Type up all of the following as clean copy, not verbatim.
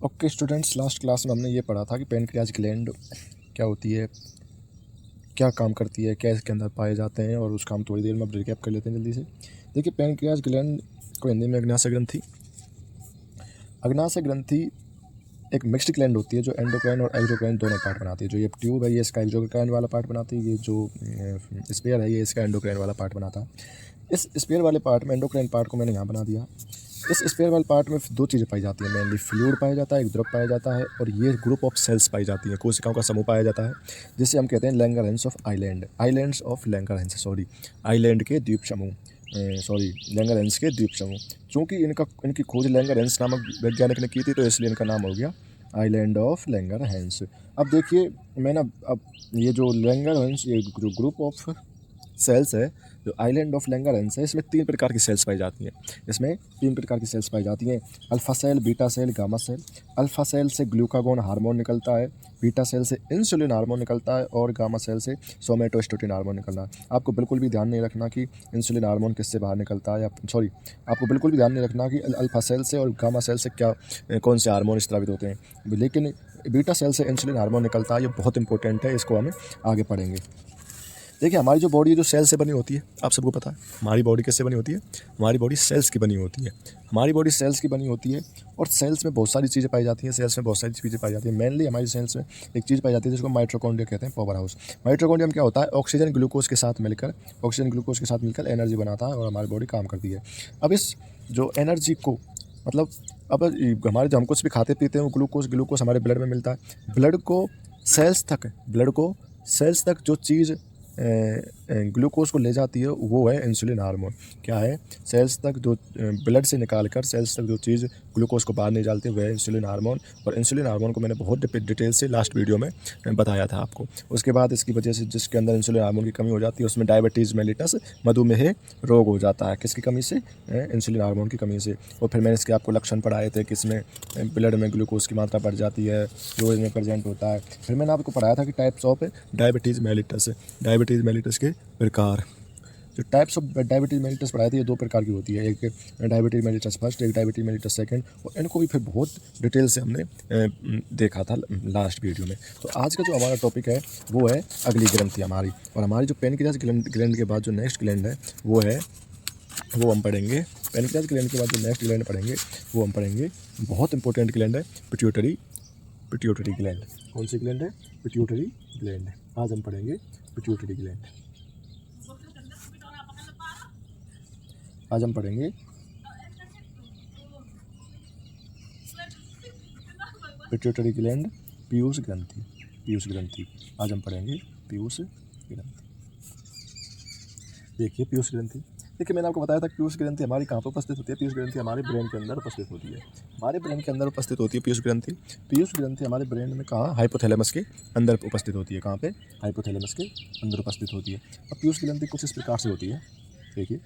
Okay students, last class में हमने ये पढ़ा था कि पैनक्रियाज ग्लैंड क्या होती है, क्या काम करती है, क्या इसके अंदर पाए जाते हैं, और उसका हम थोड़ी देर में रिकैप कर लेते हैं जल्दी से। देखिए, पैनक्रियाज ग्लैंड को हिंदी में अग्नाशय ग्रंथि। अग्नाशय ग्रंथि एक मिक्स्ड ग्लैंड होती है जो एंडोक्राइन और एक्सोक्राइन दोनों पार्ट बनाती है। जो ये ट्यूब है ये इसका एक्सोक्राइन वाला पार्ट बनाती है, ये जो स्पेयर है ये इसका एंडोक्राइन वाला पार्ट बनाता है। इस स्पेयर वाले पार्ट में एंडोक्राइन पार्ट को मैंने यहाँ बना दिया। इस स्पेयर वाले पार्ट में दो चीज़ें पाई जाती हैं, मेनली फ्लूइड पाया जाता है, एक द्रव पाया जाता है, और ये ग्रुप ऑफ सेल्स पाई जाती हैं, कोशिकाओं का समूह पाया जाता है, जिसे हम कहते हैं Langerhans of island, islands of Langerhans, island के द्वीप समूह, लैंगरहैंस के द्वीप समूह। चूँकि इनकी खोज लैंगरहैंस नामक वैज्ञानिक ने की थी, तो इसलिए इनका नाम हो गया आइलैंड ऑफ लैंगरहैंस। अब देखिए, मैं ना अब ये जो लैंगरहैंस, ये जो ग्रुप ऑफ सेल्स है, जो आइलैंड ऑफ लैंगरहैंस है, इसमें 3 प्रकार की सेल्स पाई जाती हैं। इसमें 3 प्रकार की सेल्स पाई जाती हैं, alpha cell, beta cell, gamma cell. Alpha cell से ग्लूकागोन हार्मोन निकलता है, बीटा सेल से इंसुलिन हार्मोन निकलता है, और गामा सेल से सोमेटोस्टेटिन हार्मोन निकलता है। आपको बिल्कुल भी ध्यान नहीं रखना कि इंसुलिन हार्मोन किससे बाहर निकलता है, आपको बिल्कुल भी ध्यान नहीं रखना कि अल्फा सेल से और गामा सेल से कौन से हार्मोन स्रावित होते हैं, लेकिन बीटा सेल से इंसुलिन हार्मोन निकलता है। ये बहुत इंपॉर्टेंट है, इसको हम आगे पढ़ेंगे। देखिए, हमारी जो बॉडी जो सेल से बनी होती है, आप सबको पता है हमारी बॉडी किससे बनी होती है। हमारी बॉडी सेल्स की बनी होती है। हमारी बॉडी सेल्स की बनी होती है, और सेल्स में बहुत सारी चीज़ें पाई जाती हैं। सेल्स में बहुत सारी चीज़ें पाई जाती हैं। मेनली हमारी सेल्स में एक चीज़ पाई जाती है जिसको माइटोकॉन्ड्रिया कहते हैं, पावर हाउस। माइटोकॉन्ड्रियम क्या होता है, ऑक्सीजन ग्लूकोज के साथ मिलकर एनर्जी बनाता है, और हमारी बॉडी काम करती है। अब इस जो एनर्जी को, मतलब अब हमारे जो हम कुछ भी खाते पीते हैं वो ग्लूकोज हमारे ब्लड में मिलता है। ब्लड को सेल्स तक जो चीज़ ग्लूकोज को ले जाती है वो है इंसुलिन हार्मोन। क्या है, सेल्स तक जो ब्लड से निकाल कर सेल्स तक जो चीज़ ग्लूकोज को बाहर नहीं डालती है वह है इंसुलिन हार्मोन। और इंसुलिन हार्मोन को मैंने बहुत डिटेल से लास्ट वीडियो में बताया था आपको। उसके बाद इसकी वजह से जिसके अंदर इंसुलिन हार्मोन की कमी हो जाती है उसमें डायबिटीज़ मेलिटस, मधुमेह रोग हो जाता है। किसकी कमी से, इंसुलिन हार्मोन की कमी से। और फिर मैंने इसके आपको लक्षण पढ़ाए थे कि इसमें ब्लड में ग्लूकोज की मात्रा बढ़ जाती है जो इसमें प्रेजेंट होता है। फिर मैंने आपको पढ़ाया था कि टाइप्स ऑफ डायबिटीज़ मेलिटस के प्रकार। जो टाइप्स ऑफ डायबिटीज़ मेलिटस पढ़ाई थी, ये 2 प्रकार की होती है, एक डायबिटीज़ मेलिटस फर्स्ट, एक डायबिटीज़ मेलिटस सेकंड। और इनको भी फिर बहुत डिटेल से हमने देखा था लास्ट वीडियो में। तो आज का जो हमारा टॉपिक है वो है अगली ग्रंथि हमारी। और हमारी जो पैनक्रियाज ग्लैंड के बाद जो नेक्स्ट ग्लैंड है वो हम पढ़ेंगे। पैनक्रियाज ग्लैंड के बाद जो नेक्स्ट ग्लैंड पढ़ेंगे वो हम पढ़ेंगे, बहुत इंपॉर्टेंट ग्लैंड है, पिट्यूटरी ग्लैंड। कौन सी ग्लैंड है, पिट्यूटरी ग्लैंड। आज हम पढ़ेंगे पिट्यूटरी ग्लैंड। आज हम पढ़ेंगे पिट्यूटरी ग्लैंड, पीयूष ग्रंथि। आज हम पढ़ेंगे पीयूष ग्रंथि। देखिए, पीयूष ग्रंथि, देखिए मैंने आपको बताया था पीयूष ग्रंथि हमारी कहाँ पर उपस्थित होती है। पीयूष ग्रंथि हमारे ब्रेन के अंदर उपस्थित होती है। हमारे ब्रेन के अंदर उपस्थित होती है पीयूष ग्रंथि हमारे ब्रेन में कहाँ, हाइपोथैलेमस के अंदर उपस्थित होती है। कहाँ पे, हाइपोथैलेमस के अंदर उपस्थित होती है। अब पीयूष ग्रंथि कुछ इस प्रकार से होती है। देखिए,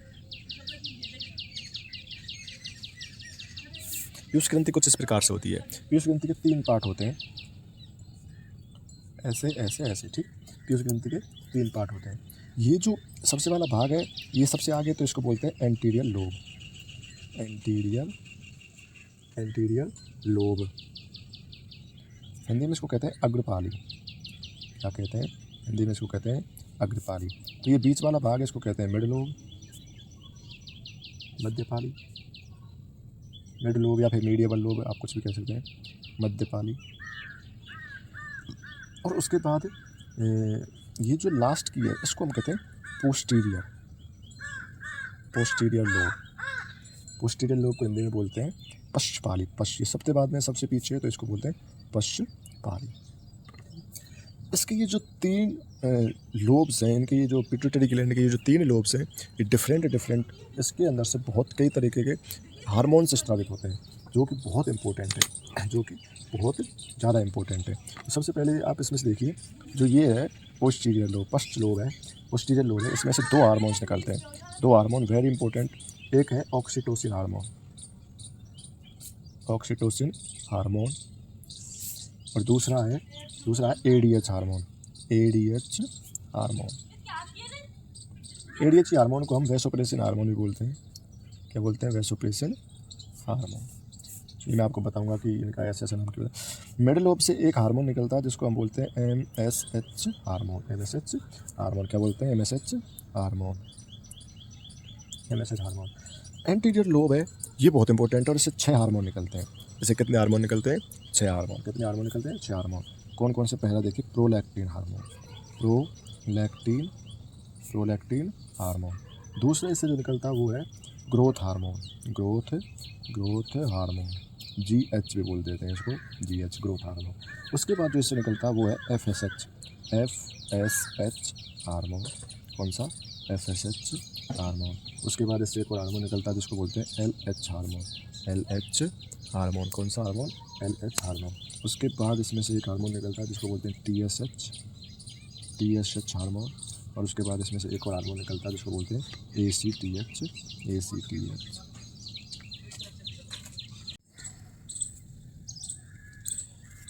पीयूष ग्रंथि कुछ इस प्रकार से होती है। पीयूष ग्रंथि के 3 पार्ट होते हैं, ऐसे ठीक। पीयूष ग्रंथि के 3 पार्ट होते हैं। ये जो सबसे वाला भाग है ये सबसे आगे, तो इसको बोलते हैं एंटीरियर लोब। हिंदी में इसको कहते हैं अग्रपाली। क्या कहते हैं, हिंदी में इसको कहते हैं अग्रपाली। तो ये बीच वाला भाग है इसको कहते हैं मिड लोब, मिड लोब या फिर मीडियबल लोब, आप कुछ भी कह सकते हैं, मध्यपाली। और उसके बाद ये जो लास्ट की है इसको हम कहते हैं पोस्टीरियर लोब को हिंदी में बोलते हैं पश्चपाली। ये सबसे बाद में सबसे पीछे है तो इसको बोलते हैं पश्चपाली। इसके ये जो 3 लोब्स हैं, इनके ये जो पिट्यूटरी ग्लैंड के ये जो 3 लोब्स हैं, ये डिफरेंट इसके अंदर से बहुत कई तरीके के हार्मोन्स स्रावित होते हैं जो कि बहुत इंपॉर्टेंट है, जो कि बहुत ज़्यादा इंपॉर्टेंट है। तो सबसे पहले आप इसमें से देखिए, जो ये है पोस्टीरियर लोब, पोस्टीरियर लोब है, इसमें से 2 हार्मोन्स निकलते हैं। 2 हार्मोन वेरी इंपॉर्टेंट, एक है ऑक्सीटोसिन हार्मोन, और दूसरा है ADH हार्मोन। ADH हार्मोन को हम वैसोप्रेसिन हार्मोन भी बोलते हैं। क्या बोलते हैं, वैसोप्रेसिन हार्मोन। ये मैं आपको बताऊंगा कि इनका ऐसा ऐसा नाम क्यों है। मिडिल लोब से एक हार्मोन निकलता है जिसको हम बोलते हैं MSH हार्मोन। MSH हार्मोन क्या बोलते हैं? MSH hormone. MSH hormone. Anterior lobe है, ये बहुत इंपॉर्टेंट है और इससे 6 हार्मोन निकलते हैं। इससे कितने हार्मोन निकलते हैं? 6 हार्मोन। कितने हार्मोन निकलते हैं? 6 हार्मोन। कौन कौन से? पहला देखिए, प्रोलैक्टिन हार्मोन। Prolactin hormone. दूसरा इससे जो निकलता है वो है growth hormone. Growth hormone, GH भी बोल देते हैं इसको, GH ग्रोथ हार्मोन। उसके बाद जो इससे निकलता है वो है FSH हार्मोन। कौन सा? FSH hormone. उसके बाद इससे एक और हार्मोन निकलता है जिसको बोलते हैं LH हार्मोन। LH hormone. कौन सा हार्मोन? LH hormone. उसके बाद इसमें से एक हार्मोन निकलता है जिसको बोलते हैं TSH हार्मोन। और उसके बाद इसमें से एक और हार्मोन निकलता है जिसको बोलते हैं ACTH।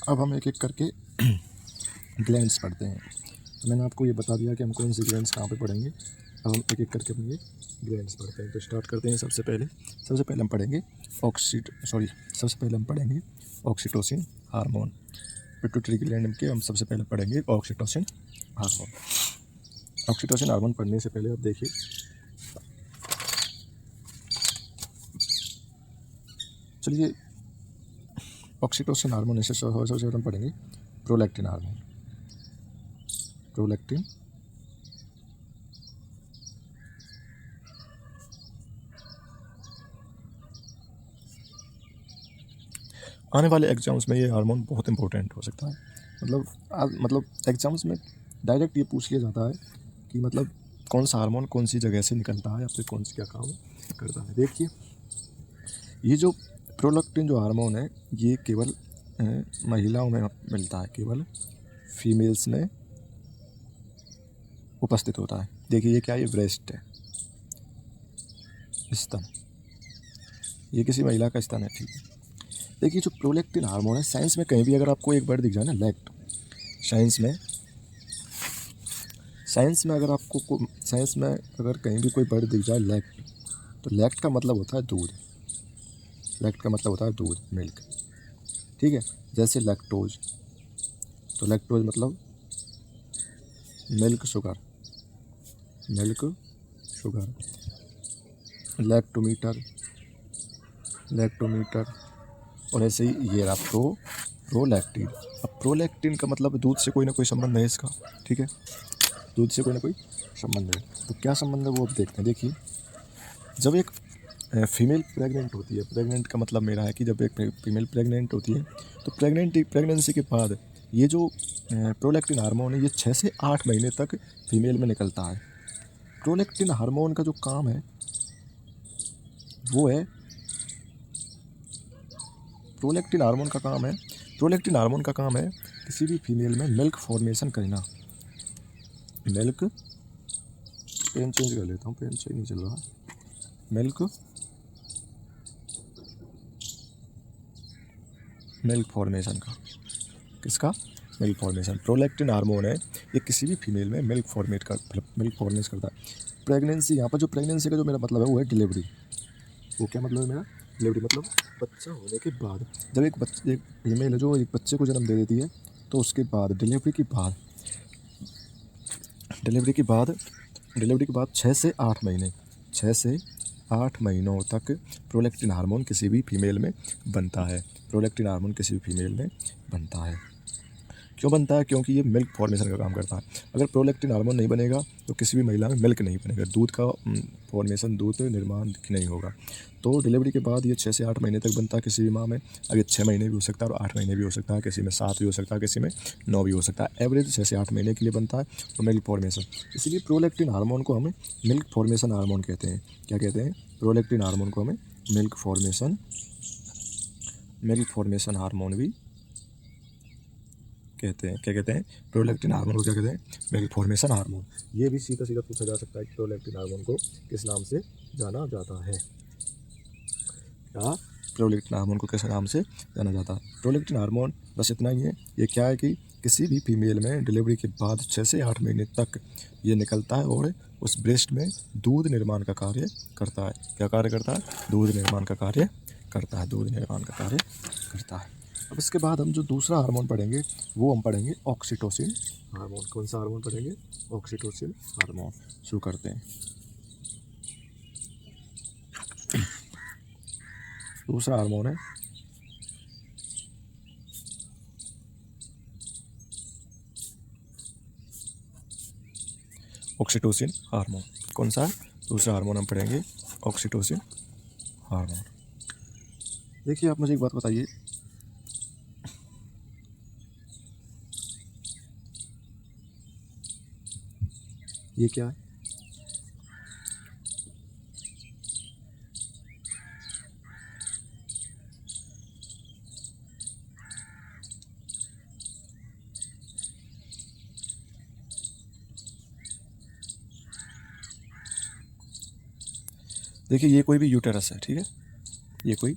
अब हम एक एक करके ग्लैंड्स पढ़ते हैं। तो मैंने आपको ये बता दिया कि हम कौन सी ग्लैंड्स कहाँ पे पढ़ेंगे। अब हम एक एक करके अपने ग्लैंड्स पढ़ते हैं। तो स्टार्ट करते हैं। सबसे पहले हम पढ़ेंगे ऑक्सीटोसिन हार्मोन। पिट्यूटरी ग्लैंड के हम सबसे पहले पढ़ेंगे ऑक्सीटोसिन हार्मोन। ऑक्सीटोसिन हार्मोन पढ़ने से पहले आप देखिए, चलिए ऑक्सीटोसिन हार्मोन से सबसे पहले हम पढ़ेंगे प्रोलैक्टिन हार्मोन। प्रोलैक्टिन आने वाले एग्जाम्स में ये हार्मोन बहुत इंपॉर्टेंट हो सकता है। मतलब एग्जाम्स में डायरेक्ट ये पूछ लिया जाता है कि मतलब कौन सा हार्मोन कौन सी जगह से निकलता है या फिर कौन सी क्या काम करता है। देखिए, ये जो प्रोलैक्टिन जो हार्मोन है ये केवल महिलाओं में मिलता है, केवल फीमेल्स में उपस्थित होता है। देखिए ये क्या है? ये ब्रेस्ट है, स्तन। ये किसी महिला का स्तन है, ठीक है। देखिए जो प्रोलैक्टिन हार्मोन है, साइंस में कहीं भी अगर आपको एक वर्ड दिख जाए ना, लैक्ट, साइंस में अगर कहीं भी कोई वर्ड दिख जाए लैक्ट, तो लैक्ट का मतलब होता है दूध। लैक्ट का मतलब होता है दूध, मिल्क, ठीक है। जैसे लैक्टोज, तो लैक्टोज मतलब मिल्क शुगर। लैक्टोमीटर और ऐसे ही ये रहा प्रोलैक्टिन। अब प्रोलैक्टिन का मतलब दूध से कोई ना कोई संबंध है इसका, ठीक है। दूध से कोई ना कोई संबंध है। तो क्या संबंध है वो अब देखते हैं। देखिए, जब एक फीमेल प्रेग्नेंट होती है, प्रेग्नेंट का मतलब मेरा है कि जब एक फीमेल प्रेग्नेंट होती है तो प्रेगनेंसी के बाद ये जो प्रोलैक्टिन हार्मोन है ये 6 से 8 महीने तक फीमेल में निकलता है। प्रोलैक्टिन हार्मोन का जो काम है वो है, प्रोलैक्टिन हार्मोन का काम है किसी भी फीमेल में मिल्क फॉर्मेशन करना। मिल्क, पेन चेंज कर लेता हूँ, पेन सही नहीं चल रहा। मिल्क फॉर्मेशन का, किसका? Milk formation. प्रोलैक्टिन हार्मोन है ये किसी भी फीमेल में मिल्क फॉर्मेट करता है। प्रेगनेंसी, यहाँ पर जो प्रेगनेंसी का जो मेरा मतलब है वो है डिलीवरी। वो क्या मतलब है मेरा? डिलीवरी मतलब बच्चा होने के बाद, जब एक फीमेल है जो एक बच्चे को जन्म दे देती है तो उसके बाद डिलीवरी के बाद 6 से 8 महीनों तक प्रोलैक्टिन हार्मोन किसी भी फीमेल में बनता है। क्यों बनता है? क्योंकि ये मिल्क फॉर्मेशन का काम करता है। अगर प्रोलैक्टिन हार्मोन नहीं बनेगा तो किसी भी महिला में मिल्क नहीं बनेगा, दूध का फॉर्मेशन, दूध निर्माण नहीं होगा। तो डिलीवरी के बाद ये 6 से 8 महीने तक बनता है किसी भी माँ में। अब ये 6 महीने भी हो सकता है और 8 महीने भी हो सकता है, किसी में 7 भी हो सकता है, किसी में 9 भी हो सकता है। एवरेज 6 से 8 महीने के लिए बनता है तो मिल्क फॉर्मेशन। इसलिए प्रोलैक्टिन हार्मोन को हमें मिल्क फॉर्मेशन हार्मोन कहते हैं। क्या कहते हैं? प्रोलैक्टिन हार्मोन को हमें मिल्क फॉर्मेशन हार्मोन भी कहते हैं। क्या कहते हैं? प्रोलैक्टिन हार्मोन को क्या कहते हैं? Milk formation hormone. ये भी सीधा पूछा जा सकता है कि प्रोलैक्टिन हार्मोन को किस नाम से जाना जाता है। क्या? प्रोलैक्टिन हार्मोन को किस नाम से जाना जाता है? प्रोलैक्टिन हार्मोन बस इतना ही है। ये क्या है कि किसी भी फीमेल में डिलीवरी के बाद 6 से 8 महीने तक ये निकलता है और उस ब्रेस्ट में दूध निर्माण का कार्य करता है। क्या कार्य करता है? दूध निर्माण का कार्य करता है, दूध निर्माण का कार्य करता है। अब इसके बाद हम जो दूसरा हार्मोन पढ़ेंगे वो हम पढ़ेंगे ऑक्सीटोसिन हार्मोन। कौन सा हार्मोन पढ़ेंगे? Oxytocin hormone. शुरू करते हैं। दूसरा हार्मोन है ऑक्सीटोसिन हार्मोन। कौन सा है? दूसरा हार्मोन हम पढ़ेंगे ऑक्सीटोसिन हार्मोन। देखिए आप मुझे एक बात बताइए, ये क्या है? देखिए ये कोई भी यूटेरस है, ठीक है, ये कोई,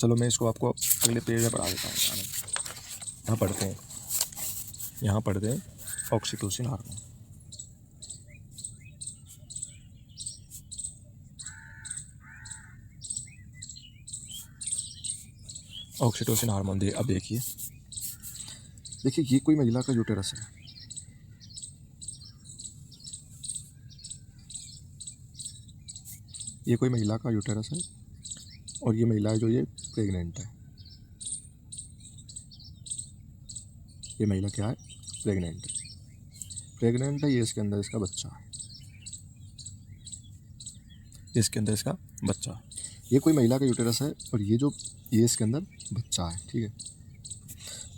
चलो मैं इसको आपको अगले पेज में पढ़ा देता हूँ। यहाँ पढ़ते हैं, यहाँ पढ़ते हैं ऑक्सीटोसिन हार्मोन। ऑक्सीटोसिन हार्मोन दे, अब देखिए, देखिए ये कोई महिला का यूटेरस है, ये कोई महिला का यूटेरस है और ये महिला है जो ये प्रेग्नेंट है। ये महिला क्या है? प्रेग्नेंट है। प्रेग्नेंट है, ये इसके अंदर इसका बच्चा है, इसके अंदर इसका बच्चा है। ये कोई महिला का यूटेरस है और ये इसके अंदर बच्चा है, ठीक है।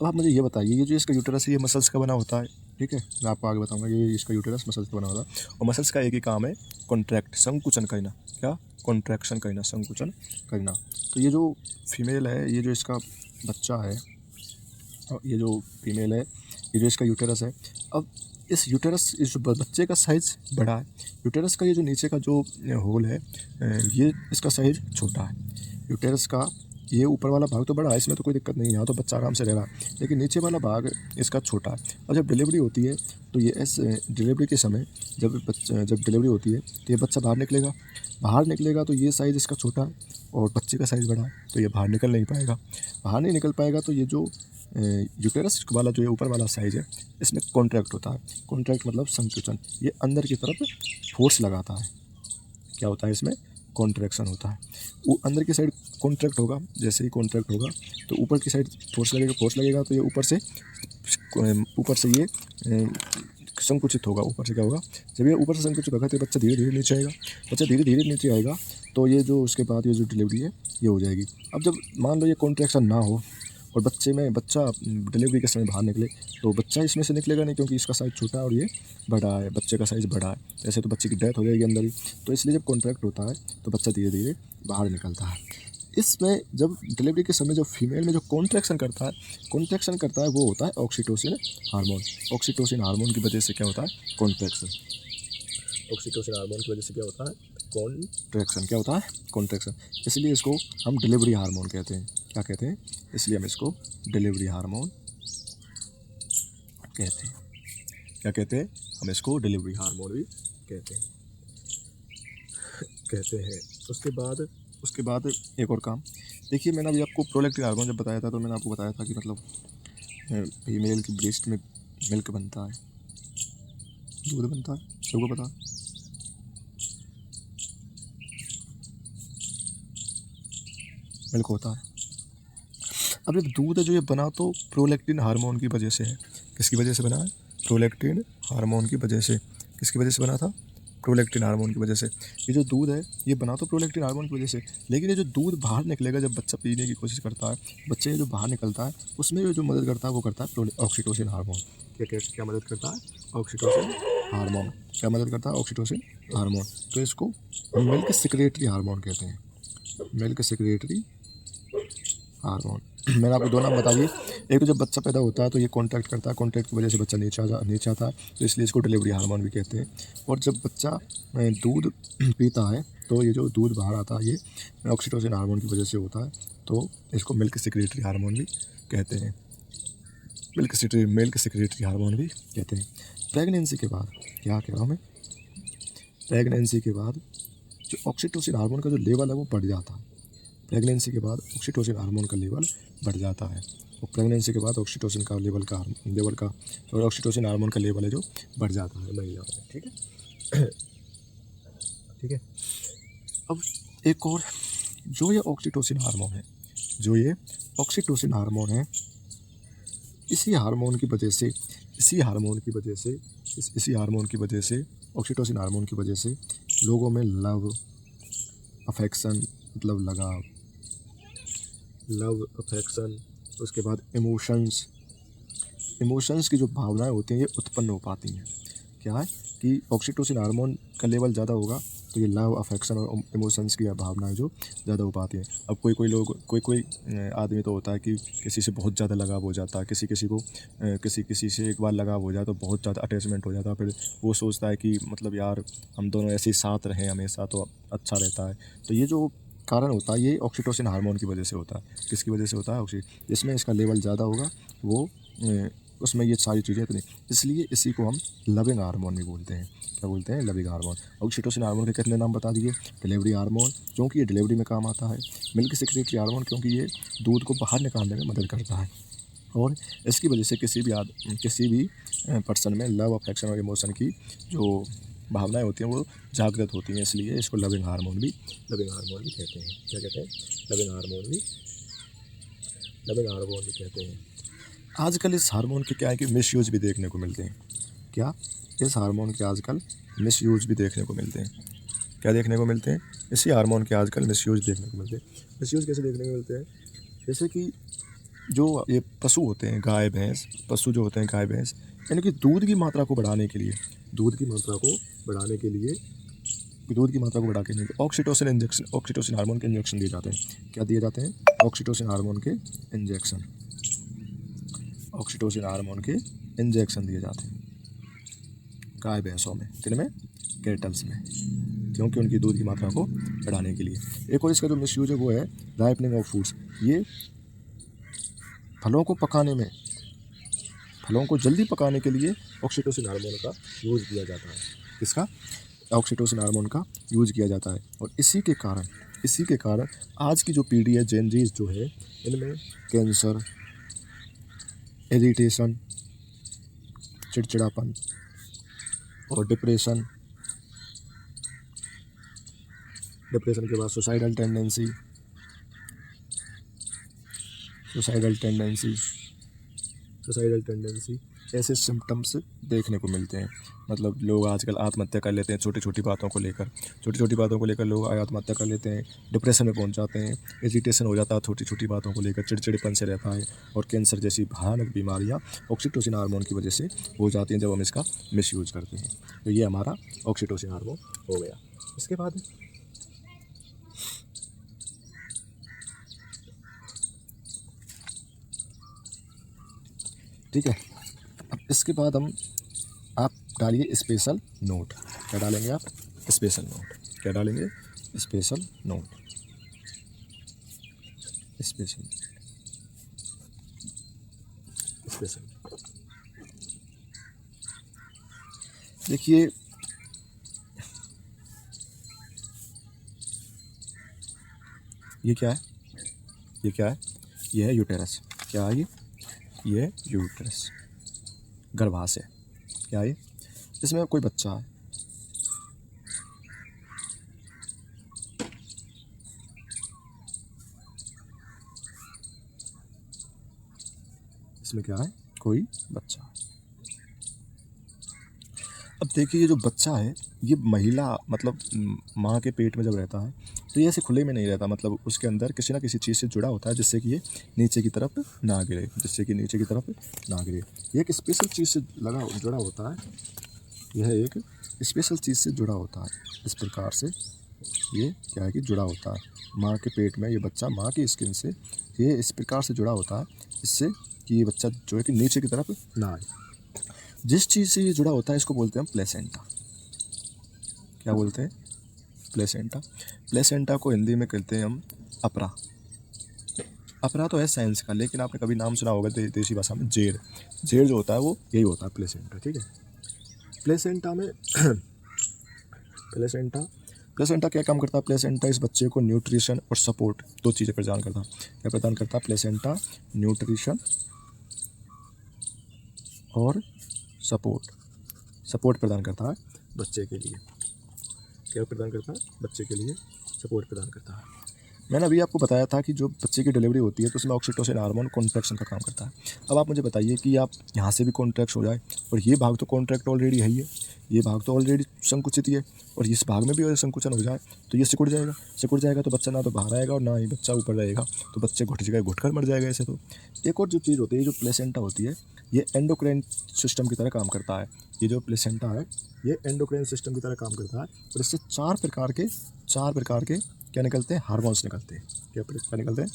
अब आप मुझे ये बताइए, ये जो इसका यूटेरस है ये मसल्स का बना होता है, ठीक है, मैं आपको आगे बताऊंगा। ये इसका यूटेरस मसल्स का बना होता है और मसल्स का एक ही काम है, कॉन्ट्रैक्ट, संकुचन करना। क्या? कॉन्ट्रैक्शन करना, संकुचन करना। तो ये जो फीमेल है, ये जो इसका बच्चा है, और ये जो फीमेल है, ये जो इसका यूटेरस है, अब इस यूटेरस, इस बच्चे का साइज़ बड़ा है। यूटेरस का ये जो नीचे का जो होल है, ये इसका साइज़ छोटा है। यूटेरस का ये ऊपर वाला भाग तो बड़ा है, इसमें तो कोई दिक्कत नहीं है, यहाँ तो बच्चा आराम से रह रहा है, लेकिन नीचे वाला भाग इसका छोटा है। और जब डिलीवरी होती है तो ये इस डिलीवरी के समय जब डिलीवरी होती है तो ये बच्चा बाहर निकलेगा तो ये साइज़ इसका छोटा है और बच्चे का साइज़ बड़ा है, तो ये बाहर निकल नहीं पाएगा। बाहर नहीं निकल पाएगा तो ये जो यूटेरस वाला जो ये ऊपर वाला साइज़ है, इसमें कॉन्ट्रैक्ट होता है। कॉन्ट्रैक्ट मतलब संकुचन, ये अंदर की तरफ फोर्स लगाता है। क्या होता है इसमें? कॉन्ट्रैक्शन होता है। वो अंदर की साइड कॉन्ट्रैक्ट होगा, जैसे ही कॉन्ट्रैक्ट होगा तो ऊपर की साइड फोर्स लगेगा तो ये ऊपर से ये संकुचित होगा। ऊपर से क्या होगा? जब ये ऊपर से संकुचित होगा तो ये बच्चा धीरे धीरे नीचे आएगा। बच्चा धीरे धीरे नीचे आएगा तो ये जो उसके बाद ये जो डिलीवरी है ये हो जाएगी। अब जब मान लो ये कॉन्ट्रैक्शन ना हो और बच्चा डिलीवरी के समय बाहर निकले तो बच्चा इसमें से निकलेगा नहीं, क्योंकि इसका साइज़ छोटा है और ये बड़ा है, बच्चे का साइज़ बड़ा है। ऐसे तो बच्चे की डेथ हो जाएगी अंदर ही। तो इसलिए जब कॉन्ट्रैक्ट होता है तो बच्चा धीरे धीरे बाहर निकलता है। इसमें जब डिलीवरी के समय जो फीमेल में जो कॉन्ट्रैक्शन करता है वो होता है ऑक्सीटोसिन हार्मोन। ऑक्सीटोसिन हार्मोन की वजह से क्या होता है? कॉन्ट्रैक्शन। ऑक्सीटोसिन हार्मोन की वजह से क्या होता है? कॉन्ट्रैक्शन। क्या होता है? कॉन्ट्रैक्शन। इसलिए इसको हम डिलीवरी हार्मोन कहते हैं। क्या कहते हैं? इसलिए हम इसको डिलीवरी हार्मोन कहते हैं। क्या कहते हैं? हम इसको डिलीवरी हार्मोन भी कहते हैं। उसके बाद एक और काम देखिए, मैंने अभी आपको प्रोलैक्टिन हार्मोन जब बताया था तो मैंने आपको बताया था कि मतलब फीमेल की ब्रेस्ट में मिल्क बनता है, दूध बनता है, सबको पता है। मिल्क होता है। अब जब दूध है जो ये बना तो प्रोलैक्टिन हार्मोन की वजह से है। किसकी वजह से बना है? प्रोलैक्टिन हार्मोन की वजह से। किसकी वजह से बना था? प्रोलैक्टिन हार्मोन की वजह से। ये जो दूध है ये बना तो प्रोलैक्टिन हार्मोन की वजह से, लेकिन ये जो दूध बाहर निकलेगा जब बच्चा पीने की कोशिश करता है, बच्चे जो बाहर निकलता है उसमें जो मदद करता है वो करता है ऑक्सीटोसिन हार्मोन। क्या मदद करता है? Oxytocin hormone. क्या मदद करता है? Oxytocin hormone. तो इसको हम मिल्क सेक्रेटरी हार्मोन कहते हैं। Milk secretory hormone. मैंने आपको दो नाम बता दिए। एक तो जब बच्चा पैदा होता है तो ये कॉन्ट्रैक्ट करता है, कॉन्ट्रैक्ट की वजह से बच्चा नीचे आता है, तो इसलिए इसको डिलीवरी हार्मोन भी कहते हैं। और जब बच्चा दूध पीता है तो ये जो दूध बाहर आता है ये ऑक्सीटोसिन हार्मोन की वजह से होता है, तो इसको मिल्क सेक्रेटरी हार्मोन भी कहते हैं। मिल्क सेक्रेटरी हार्मोन भी कहते हैं। प्रेगनेंसी के बाद क्या कह रहा हूँ मैं? प्रेगनेंसी के बाद जो ऑक्सीटोसिन हार्मोन का जो लेवल है वो बढ़ जाता है। प्रेगनेंसी के बाद ऑक्सीटोसिन हार्मोन का लेवल बढ़ जाता है, और प्रेगनेंसी के बाद ऑक्सीटोसिन का और ऑक्सीटोसिन हार्मोन का लेवल है जो बढ़ जाता है महिलाओं में। ठीक है ठीक है। अब एक और, जो ये ऑक्सीटोसिन हार्मोन है, इसी हार्मोन की वजह से ऑक्सीटोसिन हार्मोन की वजह से लोगों में लव, अफेक्शन मतलब लगाव, उसके बाद इमोशंस की जो भावनाएं होती हैं ये उत्पन्न हो पाती हैं। क्या है कि ऑक्सीटोसिन हार्मोन का लेवल ज़्यादा होगा तो ये लव, अफेक्शन और इमोशंस की भावनाएं जो ज़्यादा हो पाती हैं। अब कोई आदमी तो होता है कि किसी से बहुत ज़्यादा लगाव हो जाता है, किसी से एक बार लगाव हो जाए तो बहुत ज़्यादा अटैचमेंट हो जाता है, फिर वो सोचता है कि मतलब यार हम दोनों ऐसे ही साथ रहें हमेशा तो अच्छा रहता है। तो ये जो कारण होता है ये ऑक्सीटोसिन हार्मोन की वजह से होता है। किसकी वजह से होता है? जिसमें इसका लेवल ज़्यादा होगा वो उसमें ये सारी चीज़ें इतनी, इसलिए इसी को हम लविंग हार्मोन भी बोलते हैं। क्या बोलते हैं? Loving hormone. ऑक्सीटोसिन हार्मोन के कितने नाम बता दिए? डिलीवरी हार्मोन क्योंकि ये डिलीवरी में काम आता है, मिल्क सेक्रेटरी हार्मोन क्योंकि ये दूध को बाहर निकालने में मदद करता है, और इसकी वजह से किसी भी पर्सन में लव, अफेक्शन और इमोशन की जो भावनाएं होती हैं वो जागृत होती हैं, इसलिए इसको लविंग हार्मोन भी कहते हैं। क्या कहते हैं? लविंग हार्मोन भी कहते हैं। आजकल इस हार्मोन के क्या है कि मिसयूज भी देखने को मिलते हैं। क्या? इस हार्मोन के आजकल मिसयूज भी देखने को मिलते हैं। क्या देखने को मिलते हैं? इसी हार्मोन के आजकल मिसयूज देखने को मिलते हैं। मिसयूज कैसे देखने को मिलते हैं? जैसे कि जो ये पशु होते हैं, गाय भैंस, इनकी दूध की मात्रा को बढ़ाने के लिए ऑक्सीटोसिन हार्मोन के इंजेक्शन दिए जाते हैं। क्या दिए जाते हैं? ऑक्सीटोसिन हार्मोन के इंजेक्शन दिए जाते हैं गाय भैंसों में। किनमें? कैटल्स में, क्योंकि उनकी दूध की मात्रा को बढ़ाने के लिए। एक और इसका जो मिसयूज है वो है राइपनिंग ऑफ फ्रूट्स। ये फलों को जल्दी पकाने के लिए ऑक्सीटोसिन हार्मोन का यूज़ किया जाता है। किसका? ऑक्सीटोसिन हार्मोन का यूज़ किया जाता है, और इसी के कारण आज की जो पीढ़ी है, जेन ज़ीज़ जो है, इनमें कैंसर, इरिटेशन, चिड़चिड़ापन और डिप्रेशन के बाद सुसाइडल टेंडेंसी ऐसे सिम्टम्स देखने को मिलते हैं। मतलब लोग आजकल आत्महत्या कर लेते हैं छोटी छोटी बातों को लेकर लोग आत्महत्या कर लेते हैं, डिप्रेशन में पहुंच जाते हैं, इरिटेशन हो जाता है छोटी छोटी बातों को लेकर, चिड़चिड़ेपन से रहता है, और कैंसर जैसी भयानक बीमारियां ऑक्सीटोसिन हार्मोन की वजह से हो जाती हैं जब हम इसका मिसयूज करते हैं। तो ये हमारा ऑक्सीटोसिन हार्मोन हो गया। इसके बाद ठीक है, अब इसके बाद आप डालिए स्पेशल नोट। क्या डालेंगे आप? Special note. क्या डालेंगे? Special note. देखिए, ये क्या है? ये है यूटेरस। क्या है ये यूटेरस, गर्भाशय। क्या है? इसमें कोई बच्चा है, इसमें क्या है? कोई बच्चा। अब देखिए, ये जो बच्चा है ये महिला मतलब माँ के पेट में जब रहता है तो ये ऐसे खुले में नहीं रहता, मतलब उसके अंदर किसी ना किसी चीज़ से जुड़ा होता है जिससे कि ये नीचे की तरफ ना गिरे, ये एक स्पेशल चीज़ से जुड़ा होता है। यह एक स्पेशल चीज़ से जुड़ा होता है। इस प्रकार से ये क्या है कि जुड़ा होता है माँ के पेट में। ये बच्चा माँ की स्किन से ये इस प्रकार से जुड़ा होता है इससे कि ये बच्चा जो है कि नीचे की तरफ ना आए। जिस चीज़ से ये जुड़ा होता है इसको बोलते हैं हम प्लेसेंटा। क्या बोलते हैं? प्लेसेंटा को हिंदी में कहते हैं हम अपरा। अपरा तो है साइंस का, लेकिन आपने कभी नाम सुना होगा देसी भाषा में जेड़ जो होता है वो यही होता है प्लेसेंटा। ठीक है, प्लेसेंटा प्लेसेंटा क्या काम करता है? प्लेसेंटा इस बच्चे को न्यूट्रिशन और सपोर्ट, दो चीज़ें प्रदान करता है। क्या प्रदान करता है प्लेसेंटा? न्यूट्रिशन और सपोर्ट प्रदान करता है बच्चे के लिए। क्या प्रदान करता है? बच्चे के लिए सपोर्ट प्रदान करता है। मैंने अभी आपको बताया था कि जो बच्चे की डिलीवरी होती है तो उसमें ऑक्सीटोसिन हार्मोन कॉन्ट्रैक्शन का काम करता है। अब आप मुझे बताइए कि आप यहाँ से भी कॉन्ट्रैक्ट हो जाए और ये भाग तो कॉन्ट्रैक्ट ऑलरेडी है ही है, ये भाग तो ऑलरेडी संकुचित ही है, और इस भाग में भी अगर संकुचन हो जाए तो ये सिकुड़ जाएगा तो बच्चा ना तो बाहर आएगा और ना ही बच्चा ऊपर रहेगा, तो बच्चे घुट कर मर जाएगा ऐसे। तो एक और जो चीज़ होती है, जो प्लेसेंटा होती है, ये एंडोक्राइन सिस्टम की तरह काम करता है। ये जो प्लेसेंटा है ये एंडोक्राइन सिस्टम की तरह काम करता है, और इससे चार प्रकार के क्या निकलते हैं? हार्मोन्स निकलते हैं। क्या निकलते हैं?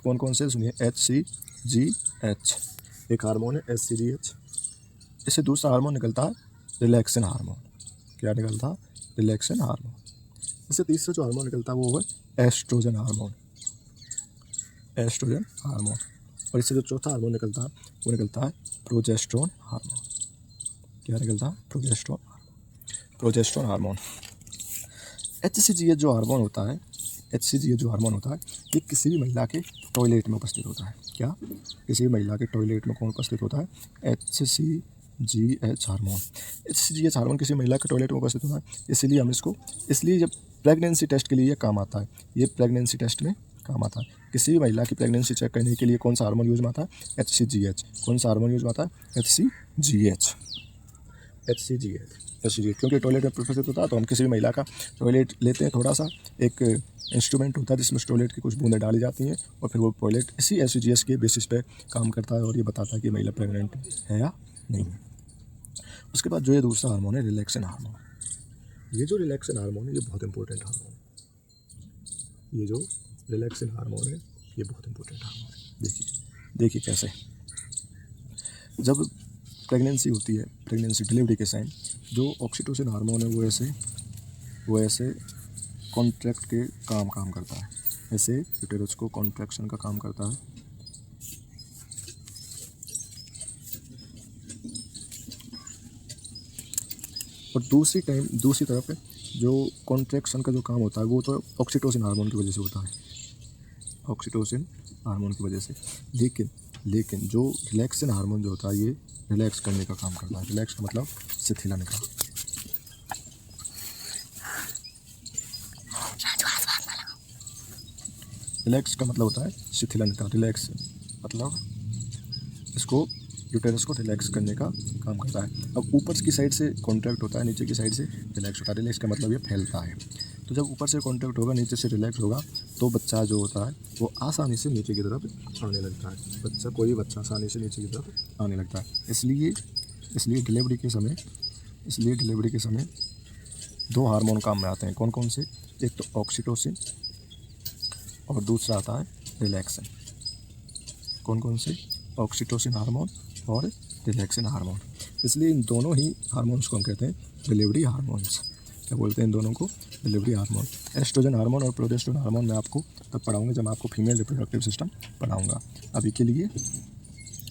कौन कौन से? सुनिए, HCGH एक हार्मोन है, HCGH। इससे दूसरा हार्मोन निकलता है रिलैक्सिन हार्मोन। क्या निकलता है? Relaxin hormone. इससे तीसरा जो हार्मोन निकलता है वो है एस्ट्रोजन हार्मोन। और इससे जो चौथा हार्मोन निकलता है वो निकलता है प्रोजेस्टेरोन हार्मोन। क्या निकलता है? Progesterone hormone. HCGH जो हार्मोन होता है, ये किसी भी महिला के टॉयलेट में उपस्थित होता है। क्या? किसी भी महिला के टॉयलेट में कौन उपस्थित होता है? HCGH hormone. HCGH हार्मोन किसी महिला के टॉयलेट में उपस्थित होता है, इसलिए जब प्रेगनेंसी टेस्ट के लिए ये काम आता है, ये प्रेगनेंसी टेस्ट में काम आता है। किसी भी महिला की प्रेगनेंसी चेक करने के लिए कौन सा हार्मोन यूज में आता है? HCGH। कौन सा हार्मोन यूज में आता है? HCGH। क्योंकि टॉयलेट में उपस्थित होता है तो हम किसी भी महिला का टॉयलेट लेते हैं, थोड़ा सा एक इंस्ट्रूमेंट होता है जिसमें टॉयलेट की कुछ बूंदें डाली जाती हैं, और फिर वो टॉयलेट इसी HCGH के बेसिस पे काम करता है और ये बताता है कि महिला प्रेग्नेंट है या नहीं है। उसके बाद जो ये दूसरा हार्मोन है रिलैक्सिन हार्मोन। ये जो रिलैक्सिन हार्मोन है ये बहुत इंपॉर्टेंट हार्मोन है। ये जो रिलैक्सिन हार्मोन है ये बहुत इंपॉर्टेंट हार्मोन है। देखिए कैसे, जब प्रेगनेंसी होती है, प्रेगनेंसी डिलीवरी के टाइम जो ऑक्सीटोसिन हार्मोन है वो ऐसे कॉन्ट्रैक्ट के काम करता है, ऐसे यूटेरस को कॉन्ट्रैक्शन का काम करता है। और दूसरी तरफ जो कॉन्ट्रैक्शन का जो काम होता है वो तो ऑक्सीटोसिन हार्मोन की वजह से होता है, ऑक्सीटोसिन हार्मोन की वजह से। लेकिन जो रिलैक्सिन हार्मोन जो होता है ये रिलैक्स करने का काम करता है। रिलैक्स का मतलब शिथिलन का। रिलैक्स का मतलब होता है शिथिलन का। रिलैक्स मतलब इसको यूटेरस को रिलैक्स करने का काम करता है। अब ऊपर की साइड से कॉन्ट्रैक्ट होता है, नीचे की साइड से रिलैक्स होता है। रिलैक्स का मतलब ये फैलता है। तो जब ऊपर से कॉन्ट्रैक्ट होगा, नीचे से रिलैक्स होगा, तो बच्चा जो होता है वो आसानी से नीचे की तरफ आने लगता है। कोई बच्चा आसानी से नीचे की तरफ आने लगता है। इसलिए डिलीवरी के समय दो हार्मोन काम में आते हैं। कौन कौन से? एक तो ऑक्सीटोसिन और दूसरा आता है रिलैक्सिन। कौन कौन से? ऑक्सीटोसिन हार्मोन और रिलैक्सिन हार्मोन। इसलिए इन दोनों ही हार्मोन्स को हम कहते हैं डिलीवरी हार्मोन्स। क्या बोलते हैं इन दोनों को? Delivery hormone. एस्ट्रोजन हार्मोन और प्रोजेस्टेरोन हार्मोन मैं आपको तब पढ़ाऊंगा जब मैं आपको फीमेल रिप्रोडक्टिव सिस्टम पढ़ाऊंगा। अभी के लिए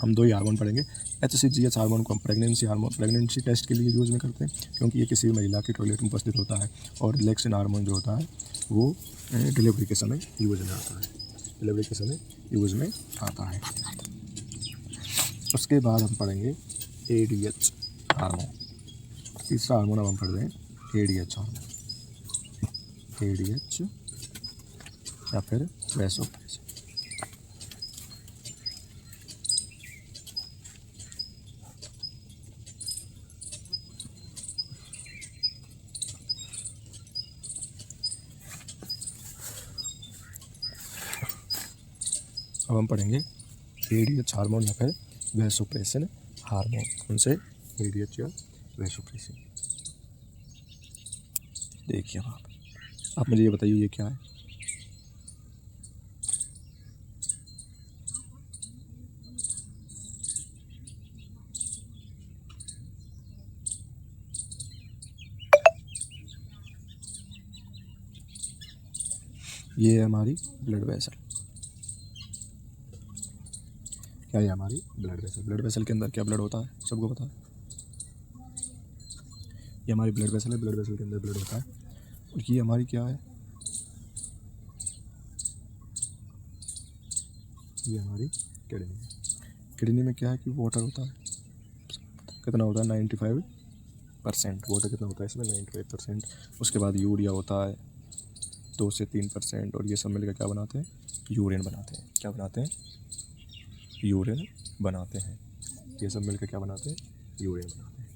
हम दो ही हार्मोन पढ़ेंगे। HCGH हार्मोन को हम प्रेगनेंसी टेस्ट के लिए यूज़ में करते हैं, क्योंकि ये किसी भी महिला के टॉयलेट में उपस्थित होता है। और रिलैक्सिन हार्मोन जो होता है वो डिलीवरी के समय यूज़ में आता है। उसके बाद हम पढ़ेंगे ADH हार्मोन। तीसरा हार्मोन अब हम पढ़ रहे हैं ADH हार्मोन। ADH या फिर वैसोप्रेसिन। अब हम पढ़ेंगे ADH हार्मोन या फिर वैसोप्रेसिन हार्मोन। कौन से? ADH या वैसोप्रेसिन। देखिए आप मुझे ये बताइए ये क्या है? ये है हमारी ब्लड वेसल। क्या है हमारी ब्लड वेसल? ब्लड वेसल के अंदर क्या ब्लड होता है? सबको पता है। ये हमारी ब्लड वेसल है। ब्लड वेसल के अंदर ब्लड होता है। और ये हमारी क्या है, ये हमारी किडनी है। किडनी में क्या है कि वाटर होता है, कितना होता है 95%। वाटर कितना होता है इसमें 95%। उसके बाद यूरिया होता है 2 से 3%। और ये सब मिलकर क्या बनाते हैं, यूरिन बनाते हैं। क्या बनाते हैं, यूरिन बनाते हैं। ये सब मिलकर क्या बनाते हैं, यूरिन बनाते हैं।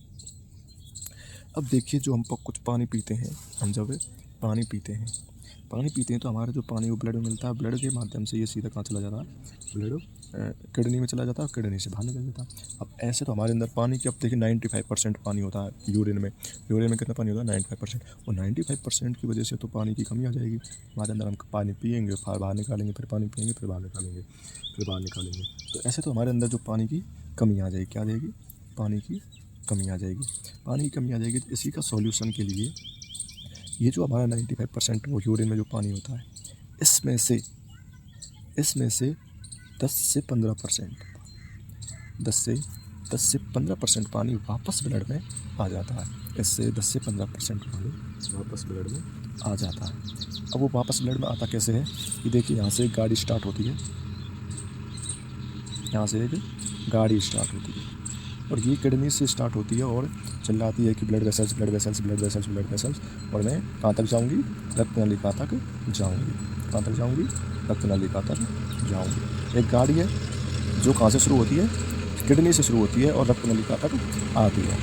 अब देखिए जो हम कुछ पानी पीते हैं, हम जब पानी पीते हैं तो हमारा जो पानी वो ब्लड में मिलता है। ब्लड के माध्यम से ये सीधा कहाँ चला जाता है, ब्लड किडनी में चला जाता है और किडनी से बाहर निकल जाता है। अब ऐसे तो हमारे अंदर पानी की, अब देखिए 95% पानी होता है यूरिन में। यूरिन में कितना पानी होता है 95%। और 95% की वजह से तो पानी की कमी आ जाएगी हमारे अंदर। हम पानी पिएंगे, फिर बाहर निकालेंगे, फिर पानी पिएंगे, फिर बाहर निकालेंगे, फिर बाहर निकालेंगे। तो ऐसे तो हमारे अंदर जो पानी की कमी आ जाएगी, क्या आ जाएगी, पानी की कमी आ जाएगी। पानी की कमी आ जाएगी। तो इसी का सॉल्यूशन के लिए ये जो हमारा 95% वो यूरिन में जो पानी होता है, इसमें से 10 से 15%, 10 से 15% पानी वापस ब्लड में आ जाता है। इससे 10 से 15% पानी वापस ब्लड में आ जाता है। अब वो वापस ब्लड में आता कैसे है कि देखिए यहाँ से एक गाड़ी स्टार्ट होती है, यहाँ से एक गाड़ी स्टार्ट होती है और ये किडनी से स्टार्ट होती है और चिल्लाती है कि blood vessels, blood vessels, blood vessels, blood vessels. और मैं कहाँ तक जाऊँगी, रक्त नलिका तक जाऊँगी। कहाँ तक जाऊँगी, रक्त नलिका तक जाऊँगी। एक गाड़ी है जो कहाँ से शुरू होती है, किडनी से शुरू होती है और रक्त नलिका तक आती है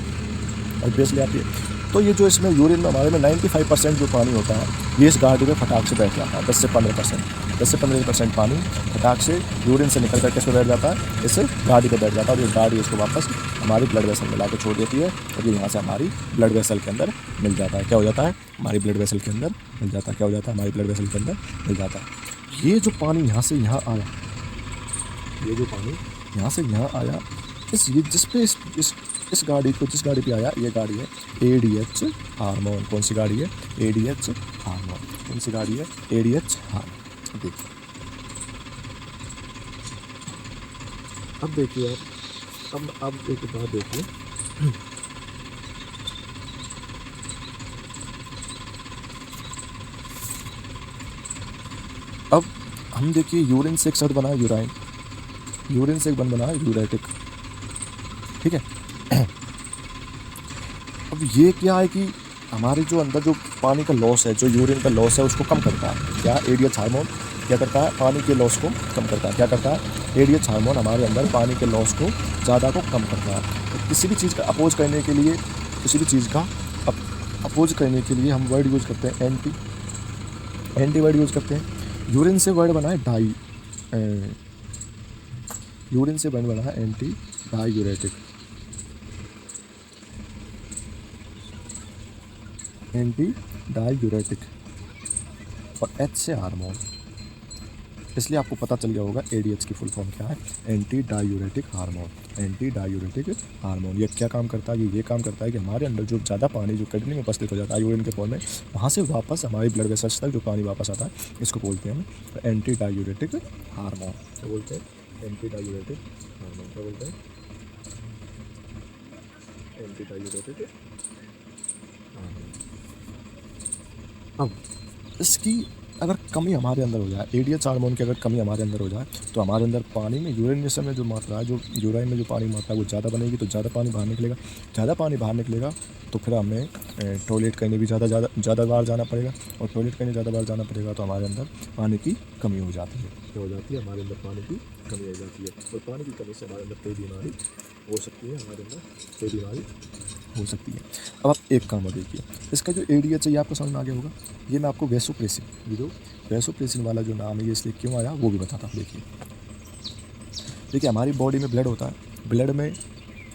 और बेस ले आती है। तो ये जो इसमें यूरिन में हमारे में 95% जो पानी होता है ये इस गाड़ी में फटाक से बैठ जाता है। 10 से 15% पानी फटाक से यूरिन से निकल कर किस पे बैठ जाता है, इस गाड़ी पे बैठ जाता है। और ये गाड़ी इसको वापस हमारी ब्लड वेसल में ला के छोड़ देती है और ये यहाँ से हमारी ब्लड वेसल के अंदर मिल जाता है। क्या हो जाता है, हमारी ब्लड वेसल के अंदर मिल जाता है। क्या हो जाता है, हमारी ब्लड वेसल के अंदर मिल जाता है। ये जो पानी यहाँ से यहाँ आया, ये जो पानी यहाँ से यहाँ आया, जिस पे इस गाड़ी को, जिस गाड़ी पे आया, ये गाड़ी है ADH हार्मोन। कौन सी गाड़ी है, ADH हार्मोन। कौन सी गाड़ी है, ADH हार्मोन। देखिए अब देखिए अब एक बात देखिए, अब हम देखिए यूरिन से एक शब्द बना है यूराइन, यूरिन से एक बन बना है यूरेटिक, ठीक है। अब ये क्या है कि हमारे जो अंदर जो पानी का लॉस है, जो यूरिन का लॉस है, उसको कम करता है। क्या, ADH हार्मोन क्या करता है, पानी के लॉस को कम करता है। क्या करता है, ADH हार्मोन हमारे अंदर पानी के लॉस को ज़्यादा को कम करता है। तो किसी भी चीज़ का अपोज करने के लिए, किसी भी चीज़ का अपोज करने के लिए हम वर्ड यूज़ करते हैं एंटी वर्ड यूज़ करते हैं। यूरिन से वर्ड बना है यूरिन से वर्ड बना है एंटी डायूरेटिक, एंटी डायूरेटिक। और H से हार्मोन, इसलिए आपको पता चल गया होगा ADH की फुल फॉर्म क्या है, anti diuretic hormone. Anti diuretic hormone ये क्या काम करता है, ये काम करता है कि हमारे अंदर जो ज़्यादा पानी जो किडनी में उपस्थित हो जाता है यूरिन के फॉर्म में, वहाँ से वापस हमारी ब्लड वेसल्स तक जो पानी वापस आता है, इसको बोलते हैं हम एंटी डायूरेटिक हार्मोन। क्या बोलते हैं, एंटी डायूरेटिक हार्मोन। क्या बोलते हैं, एंटी डायूरेटिक हार्मोन। अब इसकी अगर कमी हमारे अंदर हो जाए, ADH हार्मोन की अगर कमी हमारे अंदर हो जाए, तो हमारे अंदर पानी में यूरिनेशन में जो मात्रा है, जो यूराइन में जो पानी मात्रा है वो ज़्यादा बनेगी, तो ज़्यादा पानी बाहर निकलेगा। ज़्यादा पानी बाहर निकलेगा तो फिर हमें टॉयलेट करने भी ज़्यादा बार जाना पड़ेगा, और टॉयलेट करने ज़्यादा बार जाना पड़ेगा तो हमारे अंदर पानी की कमी हो जाती है। क्या हो जाती है, हमारे अंदर पानी की कमी हो जाती है। और पानी की कमी से हमारे अंदर कोई बीमारी हो सकती है, हमारे अंदर कोई बीमारी हो सकती है। अब आप एक काम और देखिए, इसका जो ADH है ये आपको समझ में आ गया होगा। ये मैं आपको वैसोप्रेसिन, ये जो वैसोप्रेसिन वाला जो नाम है ये इसलिए क्यों आया वो भी बताता हूँ। देखिए हमारी बॉडी में ब्लड होता है, ब्लड में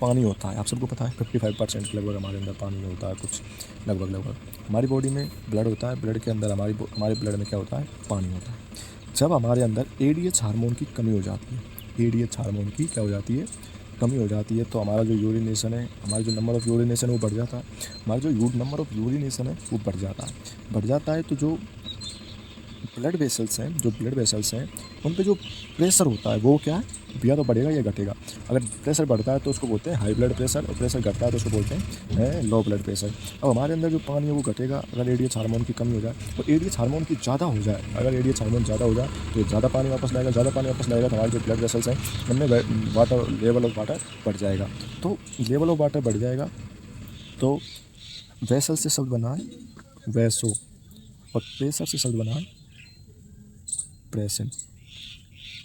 पानी होता है, आप सबको पता है 55% लगभग हमारे अंदर पानी होता है, कुछ लगभग हमारी बॉडी में ब्लड होता है। ब्लड के अंदर हमारे ब्लड में क्या होता है, पानी होता है। जब हमारे अंदर ADH हार्मोन की कमी हो जाती है, ADH हार्मोन की क्या हो जाती है, कमी हो जाती है, तो हमारा जो यूरिनेशन है, हमारा जो नंबर ऑफ़ यूरिनेशन है वो बढ़ जाता है। हमारा जो नंबर ऑफ़ यूरिनेशन है वो बढ़ जाता है। तो जो ब्लड वेसल्स हैं, जो ब्लड वेसल्स हैं उन पे जो प्रेशर होता है वो क्या है, या तो बढ़ेगा या घटेगा। अगर प्रेशर बढ़ता है तो उसको बोलते हैं हाई ब्लड प्रेशर, और प्रेशर घटता है तो उसको बोलते हैं लो ब्लड प्रेशर। अब हमारे अंदर जो पानी है वो घटेगा अगर एडीएच हार्मोन की कमी हो जाए, तो एडीएच हार्मोन की ज़्यादा हो जाए, अगर एडीएच हार्मोन ज़्यादा हो जाए तो ज़्यादा पानी वापस लाएगा, ज़्यादा पानी वापस लाएगा तो हमारे जो ब्लड वेसल्स हैं उनमें वाटर लेवल ऑफ वाटर बढ़ जाएगा। तो लेवल ऑफ वाटर बढ़ जाएगा तो वेसल से शब्द बना है वैसो, और प्रेशर से शब्द बना है प्रेशन,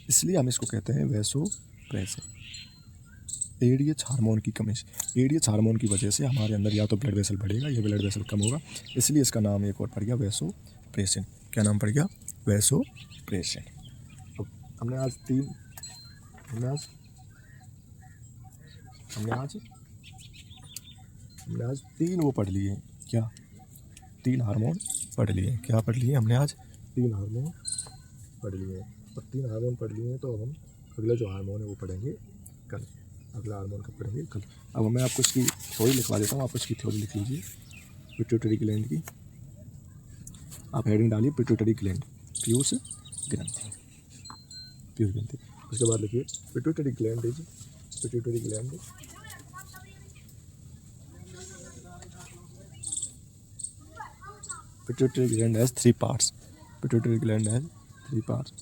इसलिए हम इसको कहते हैं वैसो प्रेशन। एडीएच हार्मोन की कमी, एडीएच हार्मोन की वजह से हमारे अंदर या तो ब्लड वेसल बढ़ेगा या ब्लड वेसल कम होगा, इसलिए इसका नाम एक और पड़ गया वैसो प्रेशन। क्या नाम पड़ गया, वैसो प्रेशन। तो हमने आज तीन वो पढ़ लिए, क्या 3 हार्मोन पढ़ लिए, क्या पढ़ लिए हमने आज 3 हार्मोन पढ़ लिए, और 3 हार्मोन पढ़ लिए हैं। तो अब हम अगला जो हार्मोन है वो पढ़ेंगे कल, अगला हार्मोन कब पढ़ेंगे कल। अब मैं आपको इसकी थ्योरी लिखवा देता हूँ, आप इसकी थ्योरी लिख लीजिए पिट्यूटरी ग्लैंड की। आप हेडिंग डालिए पिट्यूटरी ग्लैंड, पीयूष ग्रंथि, पीयूष ग्रंथि। उसके बाद लिखिए pituitary gland is, pituitary gland pituitary gland has 3 parts, pituitary gland has 3 parts,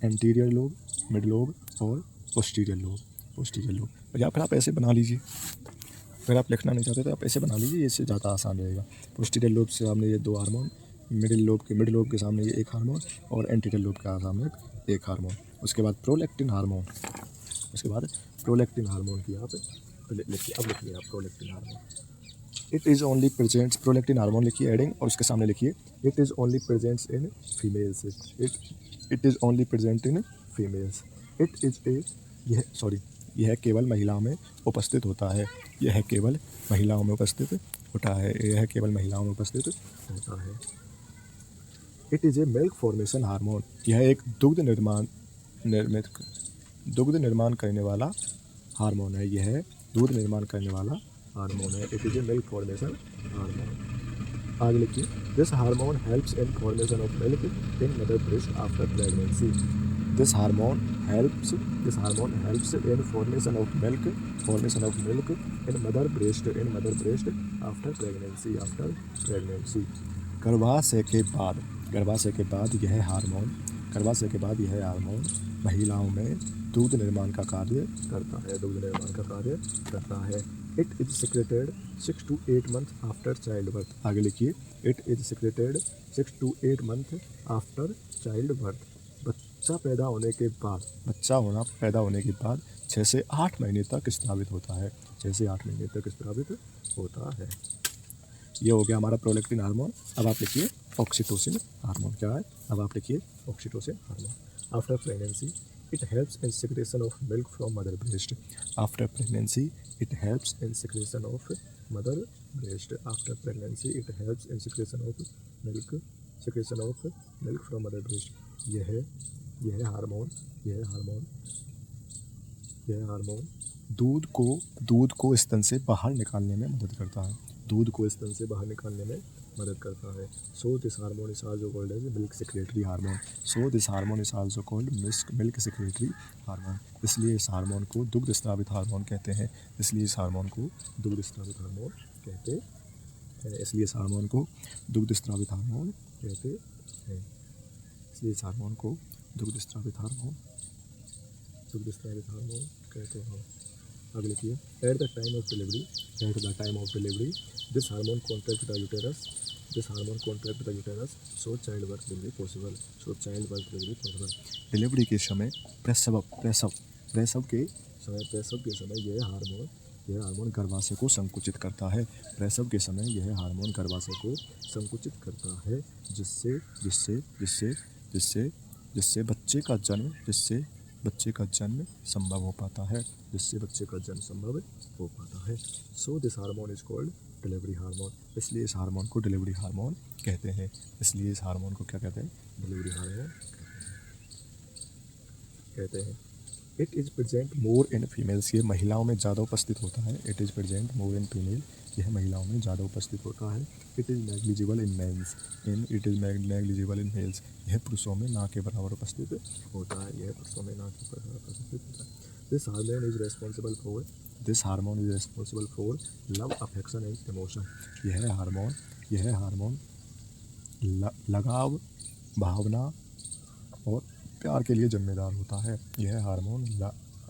anterior lobe, mid lobe और पोस्टीरियर लोब, पोस्टीरियर लोब। या फिर आप ऐसे बना लीजिए, अगर आप लिखना नहीं चाहते तो आप ऐसे बना लीजिए, इससे ज़्यादा आसान रहेगा। पोस्टीरियर लोब से सामने ये 2 हार्मोन, मिड लोब के सामने ये 1 हार्मोन, और एंटीरियर लोब के सामने 1 हार्मोन। उसके बाद प्रोलैक्टिन हार्मोन, उसके बाद प्रोलैक्टिन हार्मोन की आप लिखिए, अब लिखिए आप prolactin hormone. It is only presents, prolactin hormone लिखिए एडिंग, और उसके सामने लिखिए it is only presents in females, it is only present in females, it is a, यह केवल महिलाओं में उपस्थित होता है, यह केवल महिलाओं में उपस्थित होता है, यह केवल महिलाओं में उपस्थित होता है। It is a milk formation hormone, यह एक दुग्ध निर्माण करने वाला हार्मोन है, यह दूध निर्माण करने वाला हार्मोन है। It is a milk formation hormone. आगे लिखिए this hormone helps in formation of milk in mother breast after pregnancy, this hormone helps in formation of milk in mother breast after pregnancy. गर्भाशय के बाद यह hormone महिलाओं में दूध निर्माण का कार्य करता है, it is secreted 6 to 8 months after child birth. आगे लिखिए it is secreted 6 to 8 months after child birth. बच्चा पैदा होने के बाद 6 से 8 महीने तक स्रावित होता है, 6 से 8 महीने तक स्रावित होता है। ये हो गया हमारा प्रोलैक्टिन हार्मोन। अब आप लिखिए ऑक्सीटोसिन हार्मोन, क्या है, अब आप लिखिए oxytocin hormone. After pregnancy it helps in secretion of milk from mother breast, after pregnancy it helps in secretion of mother breast, after pregnancy it helps in secretion of milk from mother breast. यह hormone दूध को स्तन से बाहर निकालने में मदद करता है, so this hormone is also called as milk secretory hormone, इसलिए इस हार्मोन को दुग्ध स्रावित हार्मोन कहते हैं, इसलिए इस हार्मोन को दुग्ध स्रावित हार्मोन कहते हैं, इसलिए इस हार्मोन को दुग्ध स्रावित हार्मोन कहते हैं, इसलिए इस हार्मोन को दुग्ध स्रावित हार्मोन कहते हैं। आगे लिखिए at the time of delivery this hormone contract the uterus so child birth will be possible, delivery के समय प्रसव के समय यह हार्मोन गर्भाशय को संकुचित करता है, प्रसव के समय यह हार्मोन गर्भाशय को संकुचित करता है, जिससे बच्चे का जन्म संभव हो पाता है, so this hormone is called delivery hormone, इसलिए इस हार्मोन को डिलीवरी हार्मोन कहते हैं, इसलिए इस हार्मोन को क्या कहते हैं, डिलीवरी हार्मोन कहते हैं। It is present more in females, ये महिलाओं में ज़्यादा उपस्थित होता है। It is present more in female, यह महिलाओं में ज़्यादा उपस्थित होता है। It is negligible in mens, in it is negligible in males, यह पुरुषों में ना के बराबर उपस्थित होता है। यह पुरुषों में ना के बराबर उपस्थित होता है। This hormone is responsible for, this hormone is responsible for love, affection and emotion, यह हार्मोन लगाव, भावना और प्यार के लिए जिम्मेदार होता है। यह हार्मोन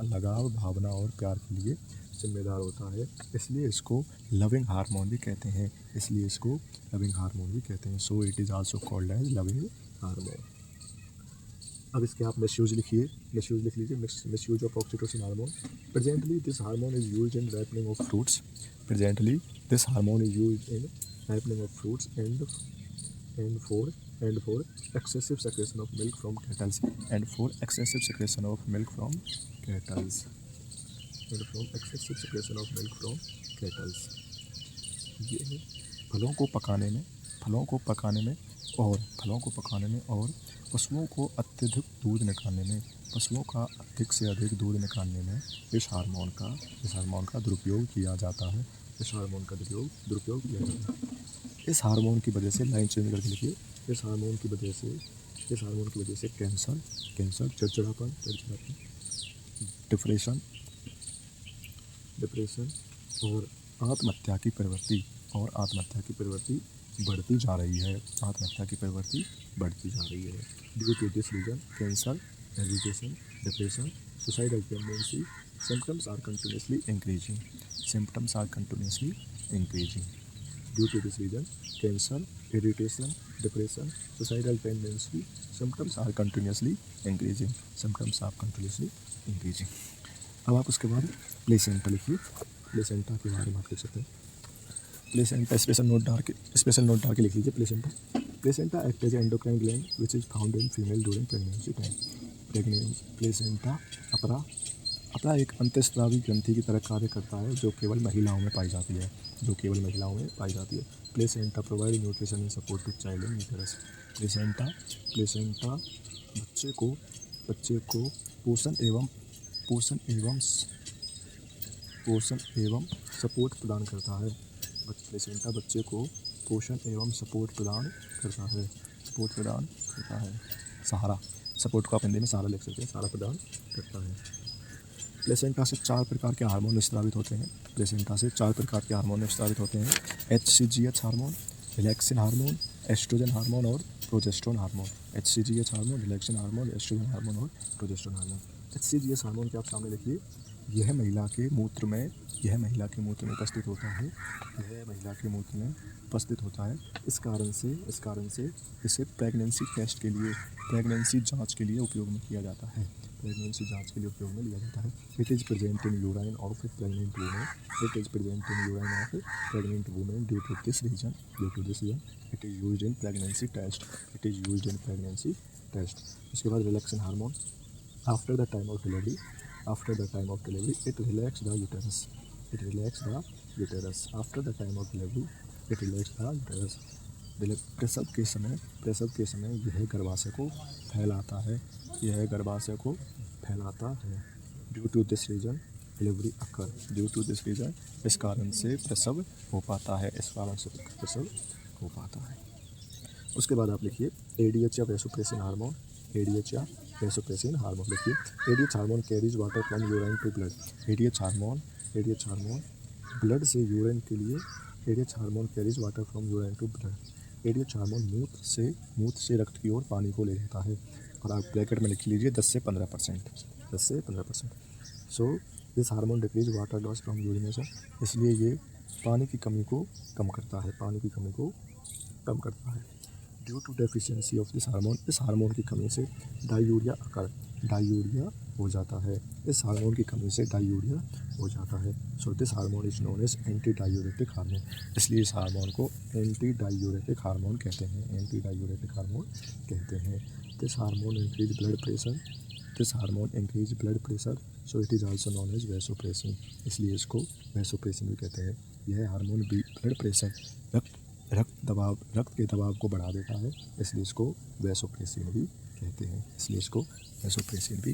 लगाव, भावना और प्यार के लिए जिम्मेदार होता है, इसलिए इसको लविंग हार्मोन भी कहते हैं। इसलिए इसको लविंग हार्मोन भी कहते हैं। So it is also called as loving hormone. अब इसके आप मिसयूज लिखिए, मिसयूज लिख लीजिए। Misuse of oxytocin hormone. Presently this hormone is used in ripening of fruits, presently this hormone is used in ripening of fruits and for excessive secretion of milk from cattle, and for excessive secretion of milk from cattle, and from excessive secretion of milk from cattle। ये फलों को पकाने में, फलों को पकाने में और पशुओं को अत्यधिक दूध निकालने में, पशुओं का अधिक से अधिक दूध निकालने में इस हार्मोन का दुरुपयोग किया जाता है। इस हार्मोन का दुरुपयोग किया जाता है। इस हार्मोन की वजह से, लाइन चेंज करके लिखिए, इस हार्मोन की वजह से कैंसर, चिड़चिड़ापन, डिप्रेशन और आत्महत्या की प्रवृत्ति बढ़ती जा रही है। Due to this reason cancer, agitation, depression, suicidal tendency symptoms are continuously increasing। Due to this reason, cancer, irritation, depression, suicidal tendency, symptoms are continuously increasing। अब आप उसके बाद प्लेसेंटा लिखिए। प्लेसेंटा के बारे में आप लिख सकते हैं। प्लेसेंटा स्पेशल नोट डाल के लिख लीजिए। Placenta act as endocrine gland which is found in female during pregnancy time. Placenta अपरा एक अंतःस्रावी ग्रंथि की तरह कार्य करता है जो केवल महिलाओं में पाई जाती है। Placenta provide nutrition and support to child in uterus. Placenta बच्चे को पोषण एवं सपोर्ट प्रदान करता है। प्लेसेंटा बच्चे को पोषण एवं सपोर्ट प्रदान करता है। सहारा, सपोर्ट को आप हिंदी में सहारा लिख सकते हैं। सहारा प्रदान करता है। प्लेसेंटा से 4 प्रकार के हार्मोन स्रावित होते हैं। HCGH hormone, relaxin hormone, estrogen hormone और progesterone hormone. HCGH hormone, relaxin hormone, estrogen hormone और प्रोजेस्टेरोन हार्मोन। HCGH हार्मोन के आप सामने लिखिए। यह महिला के मूत्र में उपस्थित होता है। इस कारण से इसे प्रेगनेंसी जांच के लिए उपयोग में लिया जाता है। It is present in urine of pregnant women. Due to this reason it is used in pregnancy test. उसके बाद relaxin hormone. After the time of delivery it relax the uterus। After the time of delivery it relax the uterus। प्रसव के समय यह गर्भाशय को फैलाता है। Due to this reason delivery occur. इस कारण से प्रसव हो पाता है। उसके बाद आप लिखिए ADH या वैसोप्रेसिन हार्मोन। ADH लिखिए। ADH hormone carries water from urine to blood. ADH hormone blood से यूरिन के लिए carries water from urine to blood. ADH hormone मूत्र से रक्त की ओर पानी को ले लेता है। और आप ब्रैकेट में लिख लीजिए 10 से 15%। So this hormone decrease water loss from urination. इसलिए ये पानी की कमी को कम करता है। Due to deficiency of this hormone, इस हार्मोन की कमी से डायूरिया हो जाता है। So this hormone is known as anti diuretic hormone. इसलिए इस हार्मोन को एंटी डायूरेटिक हार्मोन कहते हैं। This hormone increase blood pressure. So it is also known as vasopressin. इसलिए इसको वैसोप्रेसिन भी कहते हैं। यह हार्मोन भी ब्लड प्रेशर, रक्त के दबाव को बढ़ा देता है। इसलिए इसको वैसोप्रेसिन भी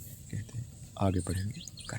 कहते हैं। आगे बढ़ेंगे। कर